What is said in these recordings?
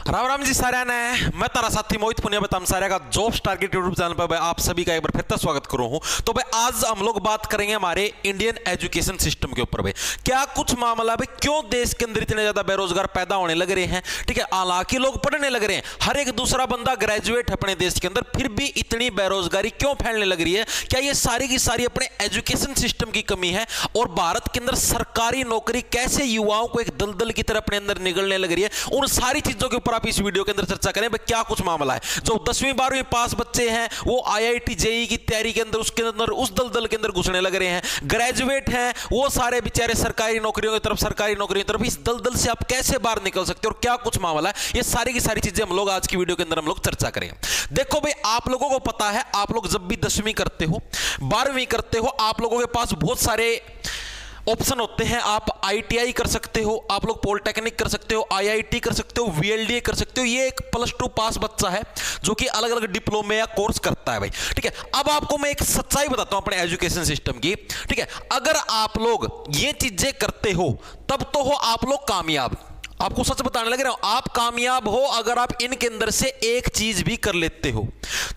राम राम जी सारे ने मैं तारा साथी मोहित पुनिया बताम सारे का जॉब्स टारगेट यूट्यूब चैनल पर आप सभी का एक बार फिर से स्वागत करूं हूं। तो भाई आज हम लोग बात करेंगे हमारे इंडियन एजुकेशन सिस्टम के ऊपर। भाई क्या कुछ मामला भाई क्यों देश के अंदर इतने ज्यादा बेरोजगार पैदा होने लग रहे हैं। ठीक है, हालांकि लोग पढ़ने लग रहे हैं, हर एक दूसरा बंदा ग्रेजुएट है अपने देश के अंदर, फिर भी इतनी बेरोजगारी क्यों फैलने लग रही है। क्या ये सारी की सारी अपने एजुकेशन सिस्टम की कमी है और भारत के अंदर सरकारी नौकरी कैसे युवाओं को एक दलदल की तरह अपने अंदर निगलने लग रही है, उन सारी चीजों के ऊपर आप इस वीडियो के अंदर चर्चा करें। भाई क्या कुछ मामला है। जो 10वीं 12वीं पास बच्चे हैं वो आईआईटी जेईई की तैयारी के अंदर उसके अंदर उस दलदल के अंदर घुसने लग रहे हैं। ग्रेजुएट हैं वो सारे बेचारे सरकारी नौकरियों की तरफ इस दलदल से आप कैसे बाहर निकल सकते हो और क्या कुछ मामला है, ये सारी की सारी चीजें हम लोग आज की वीडियो के अंदर हम लोग चर्चा करेंगे। देखो भाई, आप लोगों को पता है, आप लोग जब भी 10वीं करते हो 12वीं करते हो, आप लोगों के पास बहुत सारे ऑप्शन होते हैं। आप आईटीआई कर सकते हो, आप लोग पॉलिटेक्निक कर सकते हो, आईआईटी कर सकते हो, वीएलडीए कर सकते हो। ये एक +2 पास बच्चा है जो कि अलग अलग डिप्लोमे या कोर्स करता है भाई। ठीक है, अब आपको मैं एक सच्चाई बताता हूं अपने एजुकेशन सिस्टम की। ठीक है, अगर आप लोग ये चीजें करते हो तब तो हो आप लोग कामयाब। आपको सच बताने लग रहा हूं, आप कामयाब हो अगर आप इनके अंदर से एक चीज भी कर लेते हो।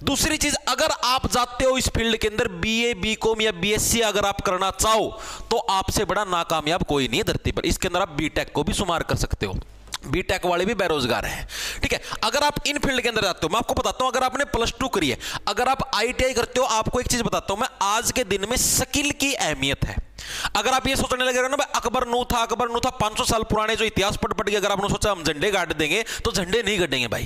दूसरी चीज, अगर आप जाते हो इस फील्ड के अंदर बीए बीकॉम या बीएससी अगर आप करना चाहो तो आपसे बड़ा नाकामयाब कोई नहीं है धरती पर। इसके अंदर आप बीटेक को भी शुमार कर सकते हो, बीटेक वाले भी बेरोजगार हैं। ठीक है, अगर आप इन फील्ड के अंदर जाते हो, मैं आपको बताता हूं, अगर आपने +2 करी है, अगर आप आईटीआई करते हो, आपको एक चीज बताता हूं मैं, आज के दिन में स्किल की अहमियत है। अगर आप ये सोचने लगे ना भाई अकबर नू था 500 साल पुराने जो इतिहास पढ़ के अगर आपने सोचा हम झंडे गाड़ देंगे तो झंडे नहीं गड़ेंगे भाई।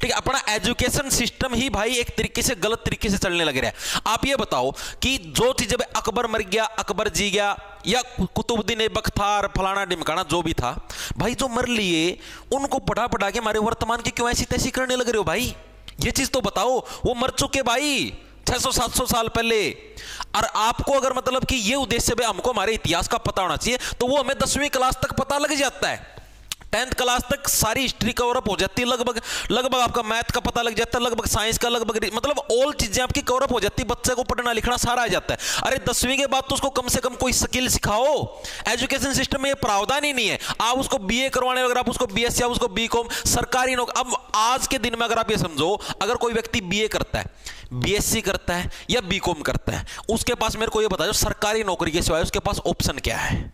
ठीक है, अपना एजुकेशन सिस्टम ही भाई एक तरीके से गलत तरीके से चलने लग रहा है। आप ये बताओ कि जो चीजें अकबर मर गया, अकबर जी गया, या कुतुबुद्दीन ऐबक था, फलाना ढिमकाना जो भी था भाई, जो मर लिए उनको पढ़ा पढ़ा के हमारे वर्तमान की क्यों ऐसी तैसी करने लग रहे हो भाई। ये चीज तो बताओ, वो मर चुके भाई 600-700 साल पहले। और आपको अगर मतलब कि ये उद्देश्य है हमको हमारे इतिहास का पता होना चाहिए तो वो हमें 10वीं क्लास तक पता लग जाता है, 10th क्लास तक सारी हिस्ट्री कवर अप हो जाती है, लगभग आपका मैथ का पता लग जाता है, लगभग साइंस का, लगभग मतलब ऑल चीजें आपकी कवर अप हो जाती है, बच्चे को पढ़ना लिखना सारा आ जाता है। अरे 10वीं के बाद तो उसको कम से कम कोई स्किल सिखाओ। एजुकेशन सिस्टम में ये प्रावधान ही नहीं है। आप उसको बीए करवाने, अगर आप उसको बीएससी, आप उसको बीकॉम, सरकारी नौकरी। अब आज के दिन में अगर आप ये समझो, अगर कोई व्यक्ति बीए करता है, बीएससी करता है या बीकॉम करता है, उसके पास, मेरे को ये बताओ, सरकारी नौकरी के सिवाय उसके पास ऑप्शन क्या है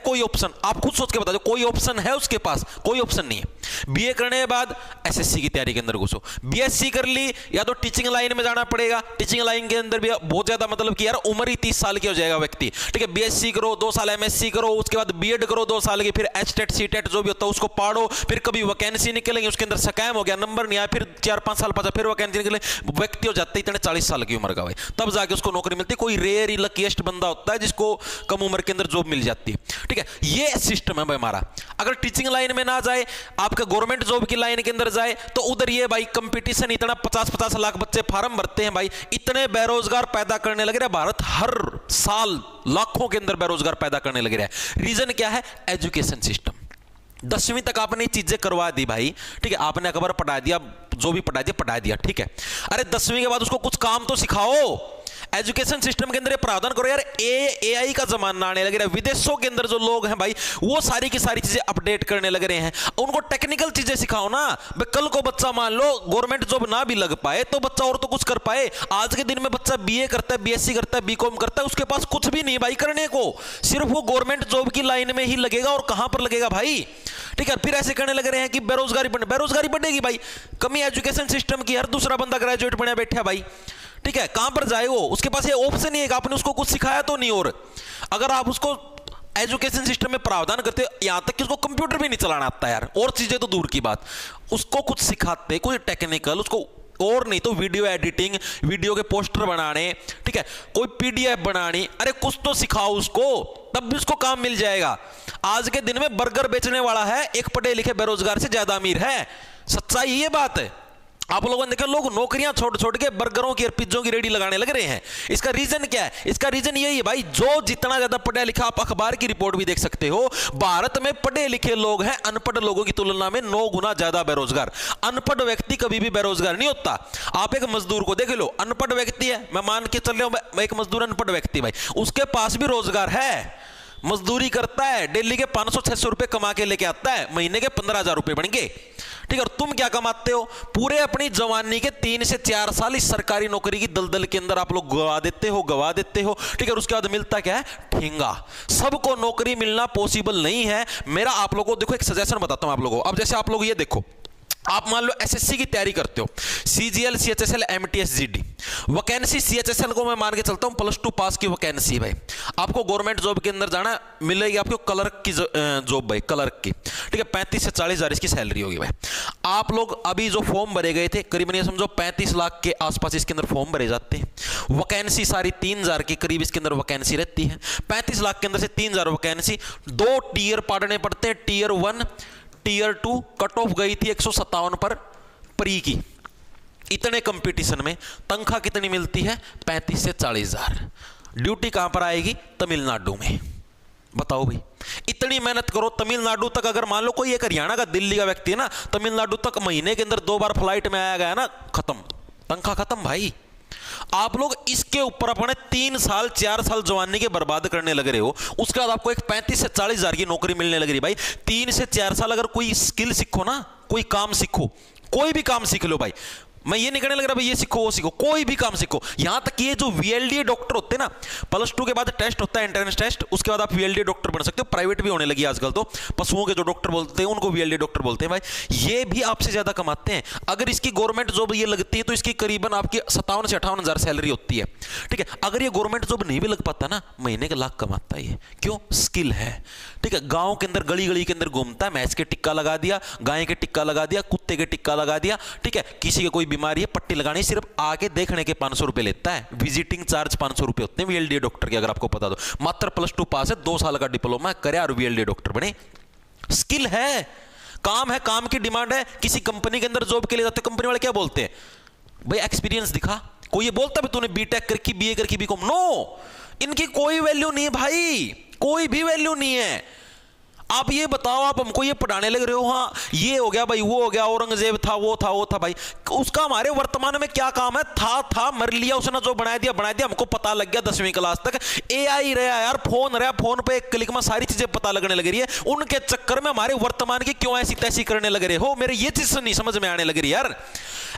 कोई ऑप्शन? आप खुद सोच के बता दो, कोई ऑप्शन है उसके पास? कोई ऑप्शन नहीं है। बीए करने के बाद एसएससी की तैयारी के अंदर घुसो, बीएससी कर ली या तो टीचिंग लाइन में जाना पड़ेगा। टीचिंग लाइन के अंदर भी बहुत ज्यादा मतलब कि यार उम्र ही 30 साल की हो जाएगा व्यक्ति। ठीक है, बीएससी करो, 2 साल एमएससी करो, उसके बाद बीएड करो 2 साल की, फिर एचटेट सीटेट जो भी होता है उसको पढ़ो, फिर कभी वैकेंसी निकलेंगे, उसके अंदर स्कैम हो गया, नंबर नहीं आया, फिर 4-5 साल बाद फिर वैकेंसी निकले, व्यक्ति हो जाता है इतने 40 साल की उम्र का भाई, तब जाके उसको नौकरी मिलती है। कोई रेयर ही लकीएस्ट बंदा होता है जिसको कम उम्र के अंदर जॉब मिल जाती है। ठीक है, ये सिस्टम है भाई हमारा। अगर टीचिंग लाइन में ना जाए, आपका गवर्नमेंट जॉब की लाइन के अंदर जाए तो उधर ये भाई कंपटीशन इतना, 50-50 लाख बच्चे फार्म भरते हैं भाई, इतने बेरोजगार पैदा करने लग रहे हैं। भारत हर साल लाखों के अंदर बेरोजगार पैदा करने लग रहा है। रीजन क्या है? Education system. 10वीं तक आपने चीजें करवा दी भाई। ठीक है, आपने अकबर पढ़ा दिया, जो भी पढ़ा दिया। ठीक है, अरे 10वीं के बाद उसको कुछ काम तो सिखाओ। एजुकेशन सिस्टम के अंदर प्रावधान करो यार। एआई का जमाना आने लग रहा है, विदेशों के अंदर जो लोग हैं भाई वो सारी की सारी चीजें अपडेट करने लग रहे हैं, उनको टेक्निकल चीजें सिखाओ ना। कल को बच्चा मान लो गवर्नमेंट जॉब ना भी लग पाए तो बच्चा और तो कुछ कर पाए। आज के दिन में बच्चा बीए करता है, बीएससी करता है, बीकॉम करता है, उसके पास कुछ भी नहीं भाई करने को, सिर्फ वो गवर्नमेंट जॉब की लाइन में ही लगेगा। और कहां पर लगेगा भाई? ठीक है, फिर ऐसे करने लग रहे हैं कि बेरोजगारी बढ़ेगी भाई। कमी एजुकेशन सिस्टम की, हर दूसरा बंदा ग्रेजुएट बना बैठा भाई। ठीक है, कहां पर जाए वो? उसके पास ये ऑप्शन ही है कि आपने उसको कुछ सिखाया तो नहीं। और अगर आप उसको एजुकेशन सिस्टम में प्रावधान करते, यहां तक कि उसको कंप्यूटर भी नहीं चलाना आता यार, और चीजें तो दूर की बात, उसको कुछ सिखाते, कोई टेक्निकल, उसको और नहीं तो वीडियो एडिटिंग, वीडियो के पोस्टर बनाने, ठीक है, कोई पीडीएफ बनानी, अरे कुछ तो सिखाओ उसको, तब भी उसको काम मिल जाएगा। आज के दिन में बर्गर बेचने वाला है एक पढ़े लिखे बेरोजगार से ज्यादा अमीर है। सच्चाई ये बात है। आप लोगों ने देखा, लोग नौकरियां छोड़ के बर्गरों की और पिज्जों की रेडी लगाने लग रहे हैं। इसका रीजन क्या है? इसका रीजन यही है भाई, जो जितना ज्यादा पढ़ा लिखा, आप अखबार की रिपोर्ट भी देख सकते हो, भारत में पढ़े लिखे लोग हैं अनपढ़ लोगों की तुलना में 9 गुना ज्यादा बेरोजगार। अनपढ़ व्यक्ति कभी भी बेरोजगार नहीं होता। आप एक मजदूर को देख लो, अनपढ़ व्यक्ति है, मैं मान के चल रहा हूं, मैं एक मजदूर अनपढ़ व्यक्ति भाई, उसके पास भी रोजगार है, मजदूरी करता है, दिल्ली के 500-600 रुपए कमा के लेके आता है, महीने के 15,000 रुपए बनेंगे, ठीक है। और तुम क्या कमाते हो? पूरे अपनी जवानी के 3 से 4 साल इस सरकारी नौकरी की दलदल के अंदर आप लोग गवा देते हो, ठीक है। और उसके बाद मिलता क्या है? ठेंगा। सबको नौकरी मिलना पॉसिबल नहीं है। मेरा आप लोगों को देखो एक सजेशन बताता हूं आप लोगों को। अब जैसे आप लोग ये देखो, आप मान लो एसएससी की तैयारी करते हो, CGL, CHSL, MTS, GD, vacancy CHSL को मैं मान के चलता हूं +2 पास की वैकेंसी भाई। आपको गवर्नमेंट जॉब के अंदर जाना, मिलेगी आपको क्लर्क की जॉब भाई, क्लर्क की, ठीक है। 35 से 40 हजार इसकी सैलरी होगी भाई। आप लोग अभी जो फॉर्म भरे गए थे, करीबन ये समझो 35 लाख के आसपास इसके अंदर फॉर्म भरे जाते हैं। वैकेंसी सारी 3,000 के करीब इसके अंदर वैकेंसी रहती है। 35 लाख के अंदर से 3,000 वैकेंसी, 2 टीयर पढ़ने पड़ते हैं, टीयर 1, टीयर 2। कट ऑफ गई थी 157 पर प्री की। इतने कंपटीशन में तनख्वाह कितनी मिलती है? 35 से 40 हजार। ड्यूटी कहां पर आएगी? तमिलनाडु में। बताओ भाई, इतनी मेहनत करो, तमिलनाडु तक अगर मान लो कोई एक हरियाणा का, दिल्ली का व्यक्ति है ना, तमिलनाडु तक महीने के अंदर 2 बार फ्लाइट में आया गया ना, खत्म, तनख्वाह खत्म भाई। आप लोग इसके ऊपर अपने 3 साल 4 साल जवानी के बर्बाद करने लग रहे हो, उसके बाद आपको एक 35 से 40 हजार की नौकरी मिलने लग रही भाई। 3 से 4 साल अगर कोई स्किल सीखो ना, कोई काम सीखो, कोई भी काम सीख लो भाई। मैं ये नहीं कहने लग रहा भाई ये सीखो वो सीखो, कोई भी काम सीखो। यहां तक ये जो वीएलडीए डॉक्टर होते हैं ना, +2 के बाद टेस्ट होता है, एंट्रेंस टेस्ट, उसके बाद आप वीएलडीए डॉक्टर बन सकते हो। प्राइवेट भी होने लगी आजकल तो, पशुओं के जो डॉक्टर बोलते हैं उनको वीएलडीए डॉक्टर बोलते हैं भाई। ये भी आपसे ज्यादा कमाते हैं। अगर इसकी गवर्नमेंट जॉब ये लगती है तो इसकी करीबन आपकी 57 से 58 हजार सैलरी होती है, ठीक है। अगर ये गवर्नमेंट जॉब नहीं भी लग पाता ना, महीने के लाख कमाता है ये। क्यों? स्किल है, ठीक है। गांव के अंदर गली गली के अंदर घूमता है, भैंस के टिक्का लगा दिया, गाय के टिक्का लगा दिया, कुत्ते के टिक्का लगा दिया, ठीक है। किसी की कोई बीमारी है, पट्टी लगानी, सिर्फ आके देखने के 500 रुपए लेता है। विजिटिंग चार्ज 500 रुपए होते हैं वीएलडीए डॉक्टर के, अगर आपको पता दो। मात्र +2 पास है, 2 साल का डिप्लोमा करे और वीएलडीए डॉक्टर बने। स्किल है, काम है, काम की डिमांड है। किसी कंपनी के अंदर जॉब के लिए जाते, कंपनी वाले क्या बोलते हैं भाई? एक्सपीरियंस दिखा। कोई ये बोलता है तूने बीटेक करके, बीए करके, बीकॉम? नो, इनकी कोई वैल्यू नहीं है भाई, कोई भी वैल्यू नहीं है। आप ये बताओ, आप हमको ये पढ़ाने लग रहे हो, हाँ ये हो गया भाई, वो हो गया, औरंगजेब था, वो था भाई, उसका हमारे वर्तमान में क्या काम है? था मर लिया उसने, जो बना दिया, हमको पता लग गया 10वीं क्लास तक। एआई रहा यार, फोन रहा, फोन पे एक क्लिक में सारी चीजें पता लगने लग रही है। उनके चक्कर में हमारे वर्तमान की क्यों ऐसी तैसी करने लग रहे हो? मेरे ये चीज नहीं समझ में आने लग रही यार।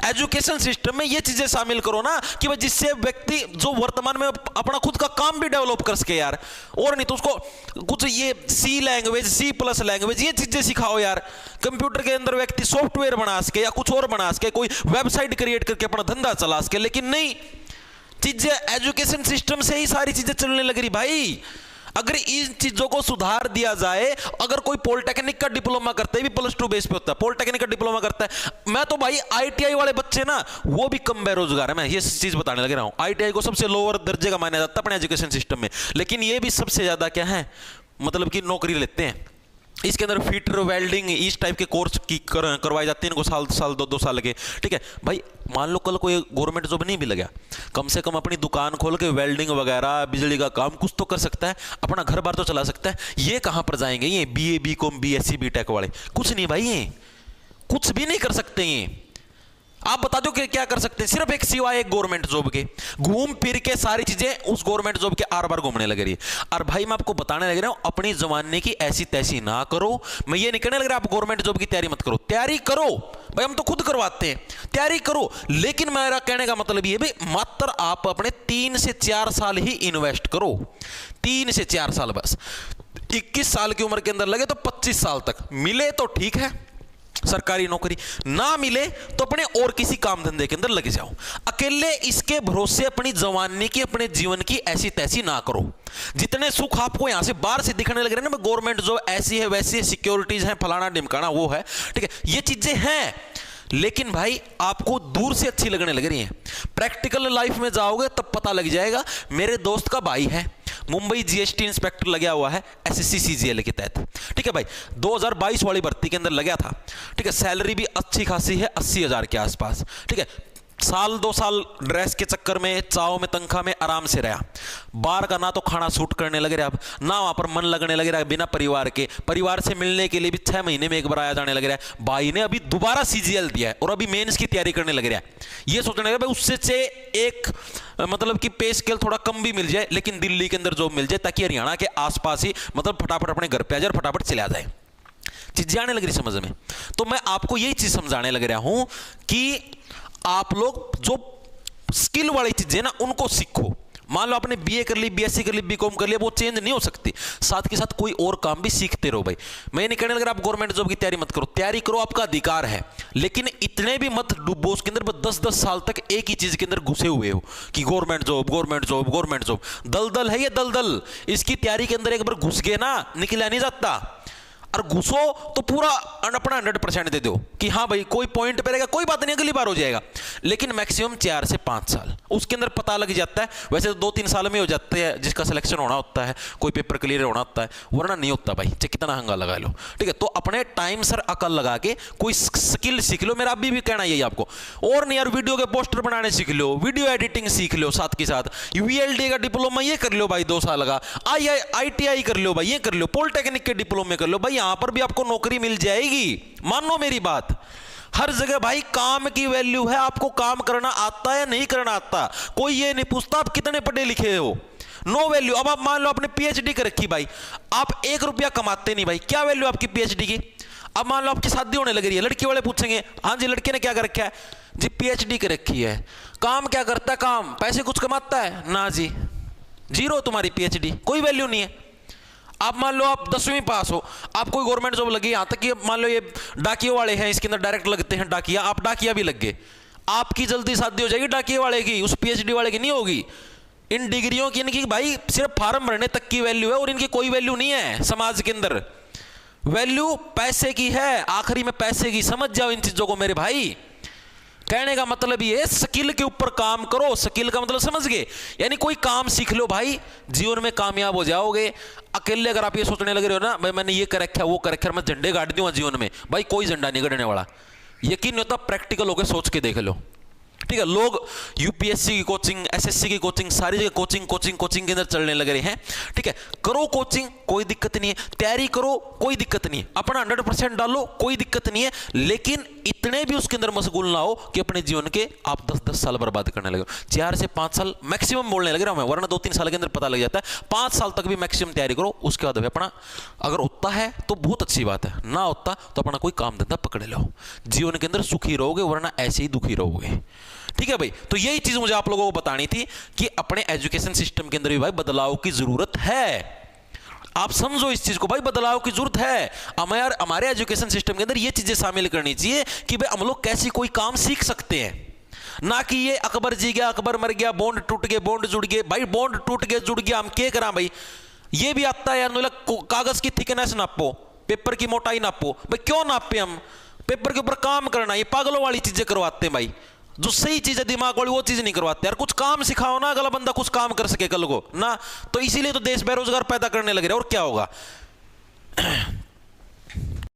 एजुकेशन सिस्टम में ये चीजें शामिल करो ना, कि भाई जिससे व्यक्ति जो वर्तमान में अपना खुद का काम भी डेवलप कर सके यार। और नहीं तो उसको कुछ ये सी लैंग्वेज, C+ लैंग्वेज, ये चीजें सिखाओ यार। कंप्यूटर के अंदर व्यक्ति सॉफ्टवेयर बना सके या कुछ और बना सके, कोई वेबसाइट क्रिएट करके अपना धंधा चला सके। लेकिन नहीं, चीजें एजुकेशन सिस्टम से ही सारी चीजें चलने लग रही भाई। अगर इन चीजों को सुधार दिया जाए, अगर कोई पॉलिटेक्निक का डिप्लोमा करता है, भी +2 बेस पे होता है, पॉलिटेक्निक का डिप्लोमा करता है, मैं तो भाई ITI वाले बच्चे ना, वो भी कम बेरोजगार है। मैं ये चीज बताने लग रहा हूं। ITI को सबसे लोअर दर्जे का माना जाता है अपने एजुकेशन सिस्टम में, लेकिन ये भी सबसे ज्यादा क्या है, मतलब कि नौकरी लेते हैं। इसके अंदर फिटर, वेल्डिंग, इस टाइप के कोर्स की करवाए जाते हैं इनको, साल 2 साल के, ठीक है भाई। मान लो कल कोई गवर्नमेंट जॉब नहीं भी लगा, कम से कम अपनी दुकान खोल के वेल्डिंग वगैरह, बिजली का काम कुछ तो कर सकता है, अपना घर बार तो चला सकता है। ये कहां पर जाएंगे ये BA, BCom, BSc, BTech वाले? कुछ नहीं भाई, ये कुछ भी नहीं कर सकते। ये आप बता दो कि क्या कर सकते हैं? सिर्फ एक सिवाय एक गवर्नमेंट जॉब के, घूम फिर के सारी चीजें उस गवर्नमेंट जॉब के आर बार घूमने लग रही है। और भाई मैं आपको बताने लग रहा हूं, अपनी जमाने की ऐसी तैसी ना करो। मैं ये नहीं कहने लग रहा आप गवर्नमेंट जॉब की तैयारी मत करो, तैयारी करो भाई, हम तो खुद करवाते हैं, तैयारी करो। लेकिन मेरा कहने का मतलब ये भाई, मात्र आप अपने 3 से 4 साल ही इन्वेस्ट करो, 3 से 4 साल बस। 21 साल की उम्र के अंदर लगे तो 25 साल तक मिले तो ठीक है सरकारी नौकरी, ना मिले तो अपने और किसी काम धंधे के अंदर लगे जाओ। अकेले इसके भरोसे अपनी जवानी की, अपने जीवन की ऐसी तैसी ना करो। जितने सुख आपको यहां से बाहर से दिखने लग रहे हैं ना, गवर्नमेंट जॉब ऐसी है वैसी है, सिक्योरिटीज है, फलाना ढिमकाना वो है, ठीक है, ये चीजें हैं, लेकिन भाई आपको दूर से अच्छी लगने लग रही हैं। प्रैक्टिकल लाइफ में जाओगे तब पता लग जाएगा। मेरे दोस्त का भाई है, मुंबई GST इंस्पेक्टर लगा हुआ है SSC CGL के तहत, ठीक है भाई, 2022 वाली भर्ती के अंदर लगा था, ठीक है। सैलरी भी अच्छी खासी है, 80,000 के आसपास, ठीक है। साल 2 साल ड्रेस के चक्कर में, चाव में, तनख्वाह में आराम से रहा। बाहर का ना तो खाना सूट करने लग रहा, अब ना वहां पर मन लगने लग रहा है। बिना परिवार से मिलने के लिए भी 6 महीने में एक बार आया जाने लग रहा है। भाई ने अभी दोबारा CGL दिया है और अभी मेंस की तैयारी करने लग रहा है। ये सोचने लगा भाई उससे एक मतलब कि पे स्केल थोड़ा कम भी मिल जाए लेकिन दिल्ली के अंदर जॉब मिल जाए, ताकि हरियाणा के आसपास ही मतलब फटाफट अपने घर पे आ जाए और फटाफट चले आ जाए। चीजें आने लग रही समझ में। तो मैं आपको यही चीज समझाने लग रहा हूं कि आप लोग जो स्किल वाली चीजें ना उनको सीखो। मान लो आपने बीए कर ली, बीएससी कर ली, बीकॉम कर लिया, वो चेंज नहीं हो सकती। साथ के साथ कोई और काम भी सीखते रहो भाई। मैं नहीं कहने लग रहा आप गवर्नमेंट जॉब की तैयारी मत करो, तैयारी करो, आपका अधिकार है, लेकिन इतने भी मत डूबो उसके अंदर 10-10 साल तक एक ही चीज के अंदर घुसे हुए हो कि government job government job government job. दलदल है ये दलदल, इसकी तैयारी के अंदर एक बार घुस गए ना निकला नहीं जाता। और घुसो तो पूरा अपना 100% दे दो कि हाँ भाई कोई पॉइंट पे रहेगा, कोई बात नहीं, अगली बार हो जाएगा। लेकिन मैक्सिमम 4 से 5 साल उसके अंदर पता लग जाता है। वैसे तो 2-3 साल में हो जाते हैं जिसका सिलेक्शन होना होता है, कोई पेपर क्लियर होना होता है, वरना नहीं होता भाई, चाहे कितना हंगा लगा लो। ठीक है, तो अपने टाइम सर अकल लगा के कोई स्किल सीख लो। मेरा अभी भी कहना यही आपको। और नहीं यार, वीडियो के पोस्टर बनाने सीख लो, वीडियो एडिटिंग सीख लो, साथ के साथ VLD का डिप्लोमा ये कर लो भाई 2 साल का, ITI कर लो भाई, ये कर लो, पॉलिटेक्निक के डिप्लोमे कर लो भाई, यहां पर भी आपको नौकरी मिल जाएगी। मानो मेरी बात, हर जगह भाई काम की वैल्यू है। आपको काम करना आता है या नहीं करना आता, कोई ये नहीं पूछता आप कितने पढ़े लिखे हो, नो वैल्यू। अब आप मान लो आपने PhD कर रखी भाई, आप 1 रुपया कमाते नहीं भाई, क्या वैल्यू आपकी PhD की। अब मान लो आपकी शादी होने लग रही है, लड़की वाले पूछेंगे हाँ जी लड़के ने क्या कर रखा है जी, PhD कर रखी है, काम क्या करता है, काम पैसे कुछ कमाता है ना जी, जीरो तुम्हारी PhD, कोई वैल्यू नहीं है। आप मान लो आप 10वीं पास हो, आप कोई गवर्नमेंट जॉब लगी, यहां तक कि मान लो ये डाकिया वाले हैं, इसके अंदर डायरेक्ट लगते हैं डाकिया, आप डाकिया भी लग गए, आपकी जल्दी शादी हो जाएगी डाकिया वाले की, उस PhD वाले की नहीं होगी। इन डिग्रियों की इनकी भाई सिर्फ फार्म भरने तक की वैल्यू है और इनकी कोई वैल्यू नहीं है समाज के अंदर। वैल्यू पैसे की है, आखिरी में पैसे की। समझ जाओ इन चीजों को मेरे भाई। कहने का मतलब ये स्किल के ऊपर काम करो। स्किल का मतलब समझ गए, यानी कोई काम सीख लो भाई, जीवन में कामयाब हो जाओगे। अकेले अगर आप ये सोचने लग रहे हो ना भाई मैंने ये कर रखा है वो कर रखा है, मैं झंडे गाड़ दूंगा जीवन में, भाई कोई झंडा नहीं गड़ने वाला। यकीन नहीं होता, प्रैक्टिकल होकर सोच के देख लो। ठीक है, लोग UPSC की कोचिंग, SSC की कोचिंग, सारी जगह कोचिंग के अंदर चलने लग रहे हैं। ठीक है, करो कोचिंग, कोई दिक्कत नहीं है, तैयारी करो, कोई दिक्कत नहीं है, अपना 100% डालो, कोई दिक्कत नहीं है, लेकिन इतने भी उसके अंदर मशगूल ना हो कि अपने जीवन के आप 10-10 साल बर्बाद करने लगे। 4 से 5 साल मैक्सिमम बोलने लग रहा हूं मैं, वरना 2-3 साल के अंदर पता लग जाता है। 5 साल तक भी मैक्सिमम तैयारी करो, उसके बाद अपना अगर होता है तो बहुत अच्छी बात है, ना होता तो अपना कोई काम धंधा पकड़ लो, जीवन के अंदर सुखी रहोगे, वरना ऐसे ही दुखी रहोगे। ठीक है भाई, तो यही चीज मुझे आप लोगों को बतानी थी कि अपने एजुकेशन सिस्टम के अंदर भी भाई बदलाव की जरूरत है। आप समझो इस चीज को भाई, बदलाव की जरूरत है। हमारे एजुकेशन सिस्टम के अंदर ये चीजें शामिल करनी चाहिए कि भाई हम लोग कैसे कोई काम सीख सकते हैं, ना कि ये अकबर जी गया, अकबर मर गया, बॉन्ड टूट गए, बॉन्ड जुड़ गए। भाई बॉन्ड टूट गए, जुड़ गया, हम क्या करा भाई। ये भी आता है यार, कागज की थिकनेस नापो, पेपर की मोटाई नापो। भाई क्यों नापे हम, पेपर के ऊपर काम करना, ये पागलों वाली चीजें करवाते हैं भाई। जो सही चीज है दिमाग वाली वो चीज नहीं करवाते यार। कुछ काम सिखाओ ना, अगला बंदा कुछ काम कर सके कल को ना। तो इसीलिए तो देश बेरोजगार पैदा करने लगे। और क्या होगा